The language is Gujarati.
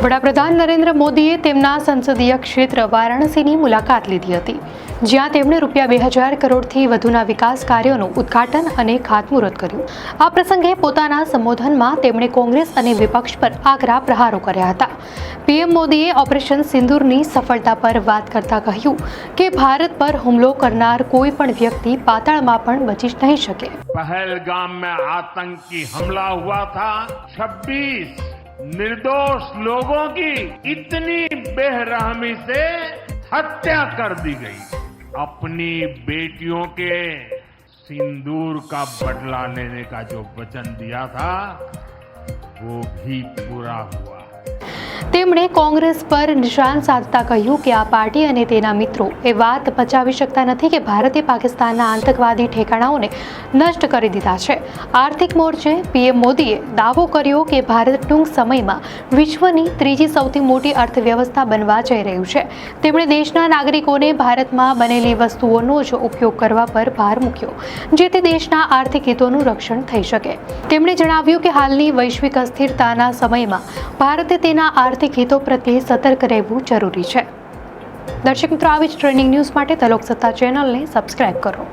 વડાપ્રધાન નરેન્દ્ર મોદીએ તેમના સંસદીય ક્ષેત્ર વારાણસીની મુલાકાત લીધી હતી, જ્યાં તેમણે ₹2000 કરોડથી વધુના વિકાસ કાર્યોનું ઉદ્ઘાટન અને ખાતમુહૂર્ત કર્યું। આ પ્રસંગે પોતાના સંબોધનમાં તેમણે કોંગ્રેસ અને વિપક્ષ પર આકરા પ્રહારો કર્યા હતા। પીએમ મોદીએ ઓપરેશન સિંદૂરની સફળતા પર વાત કરતા કહ્યું કે ભારત પર હુમલો કરનાર કોઈ પણ વ્યક્તિ પાતાળમાં પણ બચી નહીં શકે। पहलगाम में आतंकी हमला हुआ था। 26 निर्दोष लोगों की इतनी बेरहमी से हत्या कर दी गई। अपनी बेटियों के सिंदूर का बदला लेने का जो वचन दिया था वो भी पूरा हुआ। તેમણે કોંગ્રેસ પર નિશાન સાધતા કહ્યું કે આ પાર્ટી અને તેના મિત્રો એ વાત પચાવી શકતા નથી કે ભારતે પાકિસ્તાનના આતંકવાદી ઠેકાણાઓને નષ્ટ કરી દીધા છે। આર્થિક મોરચે પીએમ મોદીએ દાવો કર્યો કે ભારત ટૂંક સમયમાં વિશ્વની ત્રીજી સૌથી મોટી અર્થવ્યવસ્થા બનવા જઈ રહ્યું છે। તેમણે દેશના નાગરિકોને ભારતમાં બનેલી વસ્તુઓનો જ ઉપયોગ કરવા પર ભાર મૂક્યો, જેથી દેશના આર્થિક હિતોનું રક્ષણ થઈ શકે। તેમણે જણાવ્યું કે હાલની વૈશ્વિક અસ્થિરતાના સમયમાં ભારતે તેના આર્થિક હિતો પ્રત્યે સતર્ક રહેવું જરૂરી છે। દર્શક મિત્રો, આવી જ ટ્રેન્ડિંગ ન્યૂઝ માટે તલોક સત્તા ચેનલને સબસ્ક્રાઇબ કરો।